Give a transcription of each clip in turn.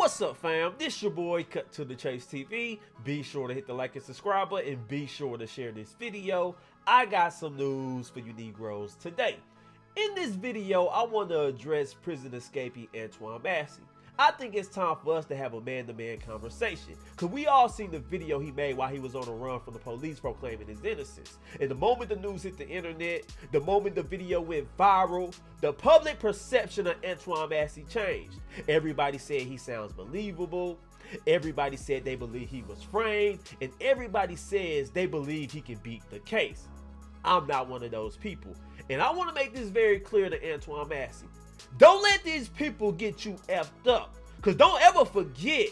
What's up, fam? This your boy Cut to the Chase TV. Be sure to hit the like and subscribe button and be sure to share this video. I got some news for you Negroes today. In this video, I want to address prison escapee Antoine Massey. I think it's time for us to have a man-to-man conversation, because we all seen the video he made while he was on the run from the police proclaiming his innocence. And the moment the news hit the internet, the moment the video went viral, the public perception of Antoine Massey changed. Everybody said he sounds believable, everybody said they believe he was framed, and everybody says they believe he can beat the case. I'm not one of those people, and I want to make this very clear to Antoine Massey. Don't let these people get you effed up, because don't ever forget,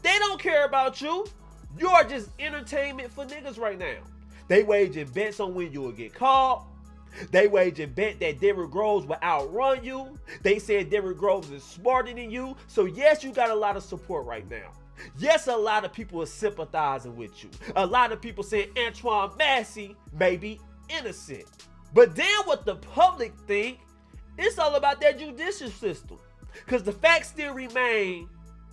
they don't care about you. You are just entertainment for niggas right now. They waging bets on when you will get caught. They waging bet that Derrick Groves will outrun you. They said Derrick Groves is smarter than you. So yes, you got a lot of support right now. Yes, a lot of people are sympathizing with you. A lot of people saying Antoine Massey may be innocent. But then what the public think, it's all about that judicial system. Because the fact still remain,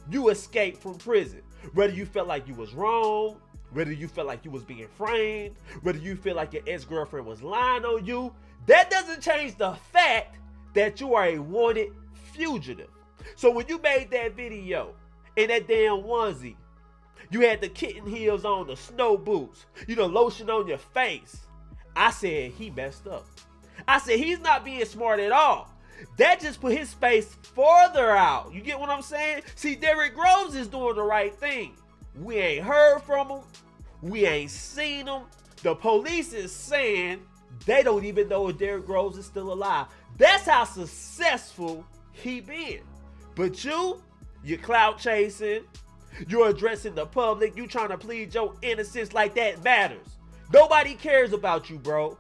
you escaped from prison. Whether you felt like you was wrong, whether you felt like you was being framed, whether you feel like your ex-girlfriend was lying on you, that doesn't change the fact that you are a wanted fugitive. So when you made that video in that damn onesie, you had the kitten heels on, the snow boots, you know, lotion on your face, I said he messed up. I said he's not being smart at all. That just put his face further out. You get what I'm saying? See, Derrick Groves is doing the right thing. We ain't heard from him. We ain't seen him. The police is saying they don't even know if Derrick Groves is still alive. That's how successful he been. But you're clout chasing. You're addressing the public. You trying to plead your innocence like that matters. Nobody cares about you, bro.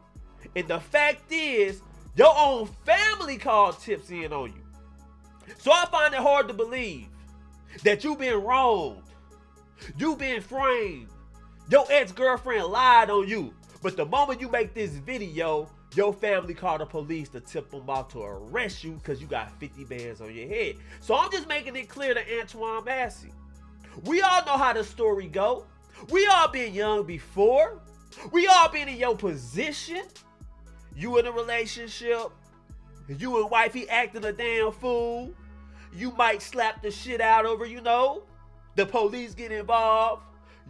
And the fact is, your own family called tips in on you. So I find it hard to believe that you've been wronged. You've been framed. Your ex-girlfriend lied on you. But the moment you make this video, your family called the police to tip them off to arrest you because you got 50 bands on your head. So I'm just making it clear to Antoine Massey. We all know how the story go. We all been young before. We all been in your position. You in a relationship, you and wifey acting a damn fool. You might slap the shit out of her, you know. The police get involved.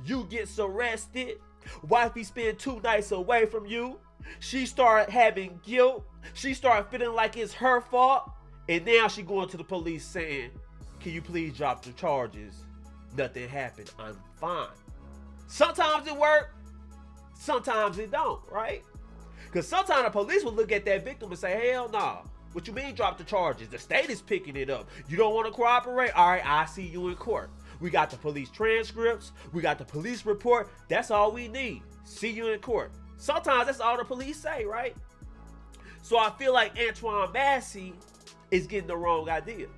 You gets arrested. Wifey spend 2 nights away from you. She start having guilt. She start feeling like it's her fault. And now she going to the police saying, can you please drop the charges? Nothing happened. I'm fine. Sometimes it work. Sometimes it don't, right? Because sometimes the police will look at that victim and say, hell nah. What you mean drop the charges? The state is picking it up. You don't want to cooperate? All right, I see you in court. We got the police transcripts. We got the police report. That's all we need. See you in court. Sometimes that's all the police say, right? So I feel like Antoine Massey is getting the wrong idea.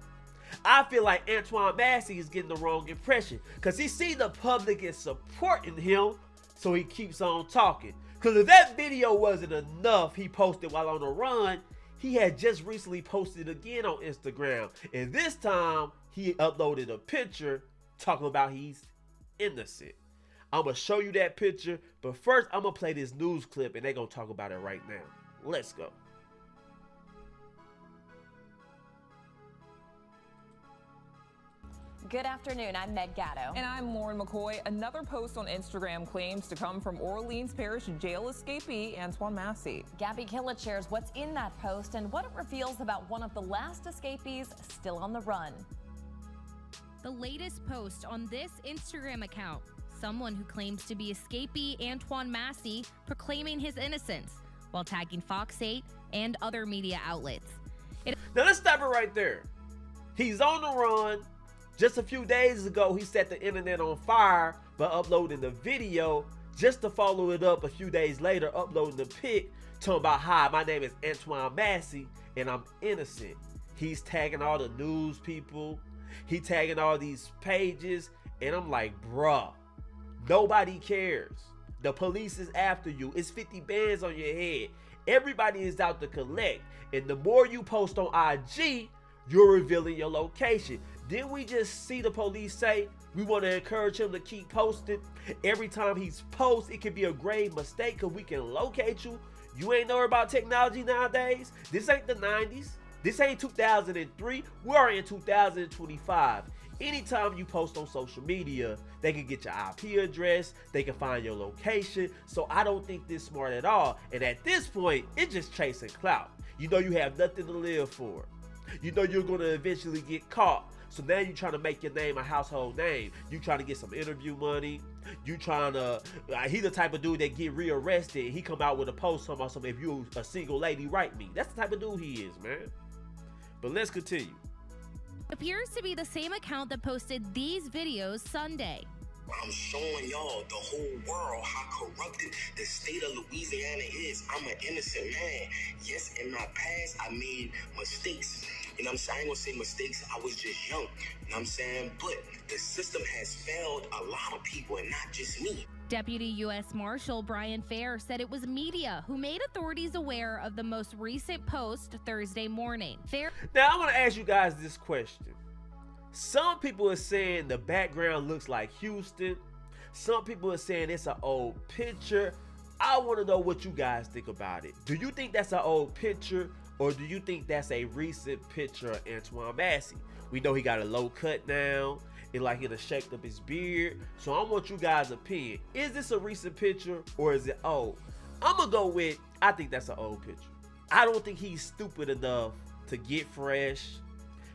I feel like Antoine Massey is getting the wrong impression. Because he see the public is supporting him, so he keeps on talking. Because if that video wasn't enough he posted while on the run, he had just recently posted again on Instagram. And this time, he uploaded a picture talking about he's innocent. I'm going to show you that picture. But first, I'm going to play this news clip and they're going to talk about it right now. Let's go. Good afternoon, I'm Meg Gatto. And I'm Lauren McCoy. Another post on Instagram claims to come from Orleans Parish jail escapee Antoine Massey. Gabby Killett shares what's in that post and what it reveals about one of the last escapees still on the run. The latest post on this Instagram account, someone who claims to be escapee Antoine Massey proclaiming his innocence while tagging Fox 8 and other media outlets. Now let's stop it right there. He's on the run. Just a few days ago, he set the internet on fire by uploading the video, just to follow it up a few days later, uploading the pic, talking about, hi, my name is Antoine Massey, and I'm innocent. He's tagging all the news people. He tagging all these pages, and I'm like, bruh, nobody cares. The police is after you. It's 50 bands on your head. Everybody is out to collect. And the more you post on IG, you're revealing your location. Didn't we just see the police say we want to encourage him to keep posting? Every time he's post, it could be a grave mistake because we can locate you. You ain't know about technology nowadays. This ain't the 90s. This ain't 2003. We are in 2025. Anytime you post on social media, they can get your IP address, they can find your location. So I don't think this smart at all. And at this point, it's just chasing clout. You know you have nothing to live for. You know you're going to eventually get caught. So now you're trying to make your name a household name. You trying to get some interview money. You trying to, he the type of dude that get rearrested. He come out with a post talking about something, if you a single lady, write me. That's the type of dude he is, man. But let's continue. Appears to be the same account that posted these videos Sunday. I'm showing y'all, the whole world, how corrupted the state of Louisiana is. I'm an innocent man. Yes, in my past, I made mistakes. You know what I'm saying? I ain't gonna say mistakes. I was just young. You know what I'm saying? But the system has failed a lot of people and not just me. Deputy U.S. Marshal Brian Fair said it was media who made authorities aware of the most recent post Thursday morning. Fair. Now, I want to ask you guys this question. Some people are saying the background looks like Houston. Some people are saying it's an old picture. I want to know what you guys think about it. Do you think that's an old picture, or do you think that's a recent picture of Antoine Massey? We know he got a low cut now. It like he done shaped up his beard. So I want you guys' opinion. Is this a recent picture or is it old? I'm going to go with, I think that's an old picture. I don't think he's stupid enough to get fresh,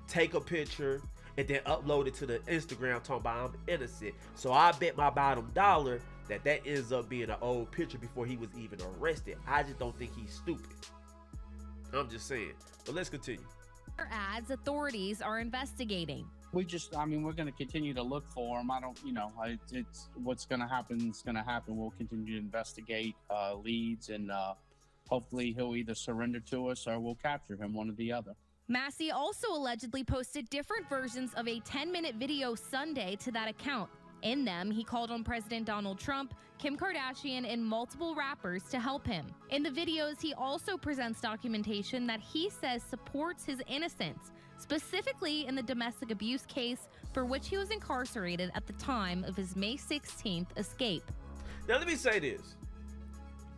take a picture, and then upload it to the Instagram talking about I'm innocent. So I bet my bottom dollar that ends up being an old picture before he was even arrested. I just don't think he's stupid. I'm just saying. But let's continue. Adds authorities are investigating. We're going to continue to look for him. It's what's going to happen is going to happen. We'll continue to investigate leads, and hopefully he'll either surrender to us or we'll capture him, one or the other. Massey also allegedly posted different versions of a 10-minute video Sunday to that account. In them, he called on President Donald Trump, Kim Kardashian, and multiple rappers to help him. In the videos, he also presents documentation that he says supports his innocence, specifically in the domestic abuse case for which he was incarcerated at the time of his May 16th escape. Now let me say this.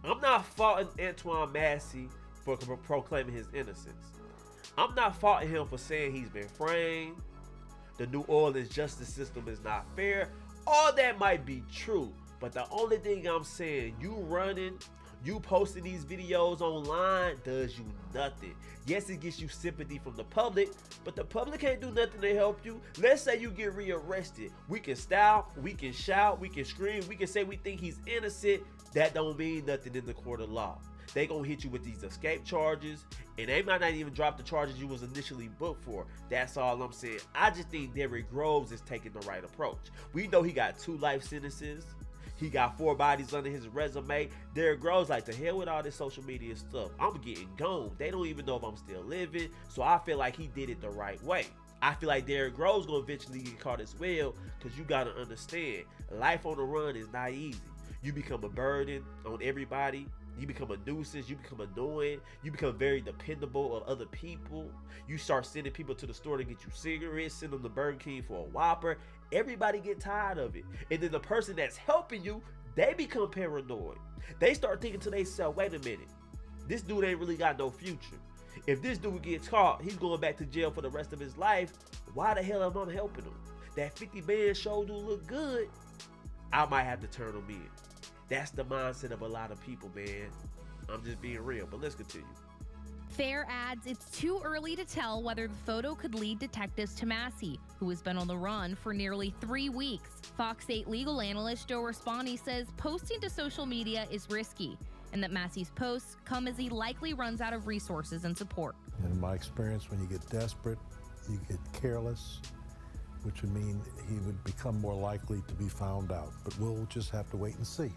I'm not faulting Antoine Massey for proclaiming his innocence. I'm not faulting him for saying he's been framed. The New Orleans justice system is not fair. All that might be true, but the only thing I'm saying, you running, you posting these videos online does you nothing. Yes, it gets you sympathy from the public, but the public can't do nothing to help you. Let's say you get rearrested. We can style, we can shout, we can scream, we can say we think he's innocent. That don't mean nothing in the court of law. They gonna hit you with these escape charges, and they might not even drop the charges you was initially booked for. That's all I'm saying. I just think Derrick Groves is taking the right approach. We know he got 2 life sentences. He got 4 bodies under his resume. Derrick Groves like, the hell with all this social media stuff. I'm getting gone. They don't even know if I'm still living. So I feel like he did it the right way. I feel like Derrick Groves gonna eventually get caught as well, because you gotta understand, life on the run is not easy. You become a burden on everybody. You become a nuisance, you become annoying, you become very dependable of other people. You start sending people to the store to get you cigarettes, send them to Burger King for a Whopper. Everybody get tired of it. And then the person that's helping you, they become paranoid. They start thinking to themselves, wait a minute, this dude ain't really got no future. If this dude gets caught, he's going back to jail for the rest of his life. Why the hell am I helping him? That 50 band show do look good. I might have to turn him in. That's the mindset of a lot of people, man. I'm just being real, but let's continue. Fair adds it's too early to tell whether the photo could lead detectives to Massey, who has been on the run for nearly 3 weeks. Fox 8 legal analyst Joe Raspani says posting to social media is risky, and that Massey's posts come as he likely runs out of resources and support. In my experience, when you get desperate, you get careless, which would mean he would become more likely to be found out. But we'll just have to wait and see.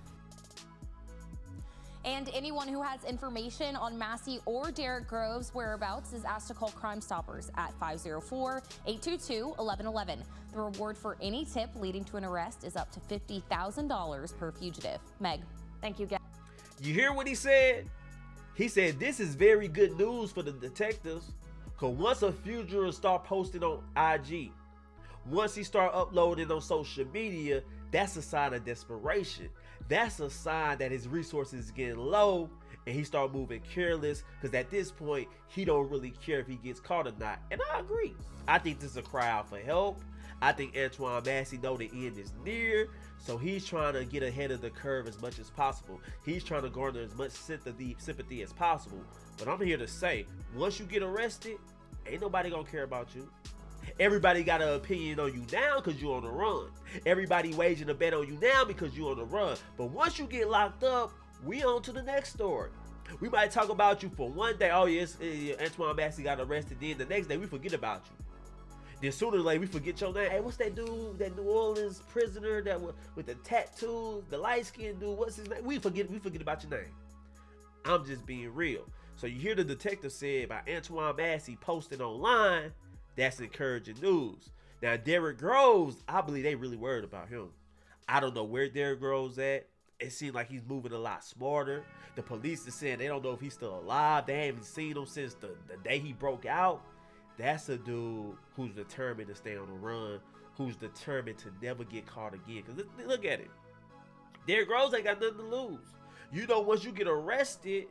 And anyone who has information on Massey or Derrick Groves' whereabouts is asked to call Crime Stoppers at 504-822-1111. The reward for any tip leading to an arrest is up to $50,000 per fugitive. Meg, thank you again. You hear what he said? He said this is very good news for the detectives, because once a fugitive start posting on IG, Once he start uploading on social media, that's a sign of desperation. That's a sign that his resources is getting low and he start moving careless, because at this point, he don't really care if he gets caught or not. And I agree. I think this is a cry out for help. I think Antoine Massey know the end is near, so he's trying to get ahead of the curve as much as possible. He's trying to garner as much sympathy as possible. But I'm here to say, once you get arrested, ain't nobody gonna care about you. Everybody got an opinion on you now because you're on the run. Everybody waging a bet on you now because you're on the run. But once you get locked up, we on to the next story. We might talk about you for one day. Oh yes, Antoine Massey got arrested. Then the next day we forget about you. Then sooner or later we forget your name. Hey, what's that dude, that New Orleans prisoner that with the tattoos, the light skinned dude? What's his name? We forget about your name. I'm just being real. So you hear the detective said about Antoine Massey posting online. That's encouraging news. Now Derrick Groves, I believe they really worried about him. I don't know where Derrick Groves at. It seems like he's moving a lot smarter. The police are saying they don't know if he's still alive. They haven't seen him since the day he broke out. That's a dude who's determined to stay on the run, who's determined to never get caught again. Because look at it. Derrick Groves ain't got nothing to lose. You know, once you get arrested,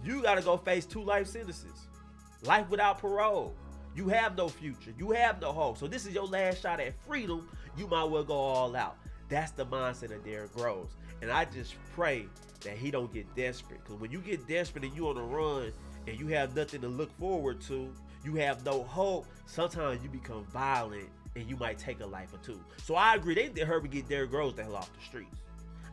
you got to go face 2 life sentences. Life without parole. You have no future. You have no hope. So this is your last shot at freedom. You might well go all out. That's the mindset of Derrick Groves. And I just pray that he don't get desperate. Because when you get desperate and you on the run and you have nothing to look forward to, you have no hope, sometimes you become violent and you might take a life or 2. So I agree. They did hurry get Derrick Groves the hell off the streets.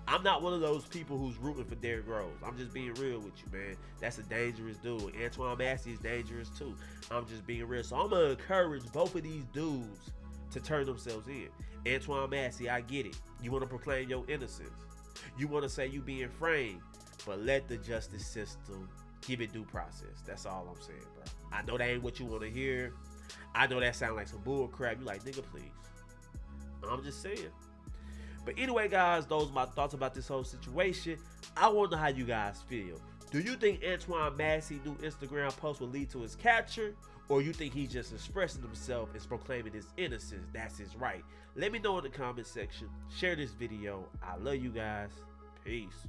I'm not one of those people who's rooting for Derrick Groves. I'm just being real with you, man. That's a dangerous dude. Antoine Massey is dangerous too. I'm just being real. So I'm going to encourage both of these dudes to turn themselves in. Antoine Massey, I get it. You want to proclaim your innocence. You want to say you being framed. But let the justice system give it due process. That's all I'm saying, bro. I know that ain't what you want to hear. I know that sounds like some bull crap. You like, nigga, please. I'm just saying. But anyway, guys, those are my thoughts about this whole situation. I wonder how you guys feel. Do you think Antoine Massey's new Instagram post will lead to his capture? Or you think he's just expressing himself and proclaiming his innocence? That's his right. Let me know in the comment section. Share this video. I love you guys. Peace.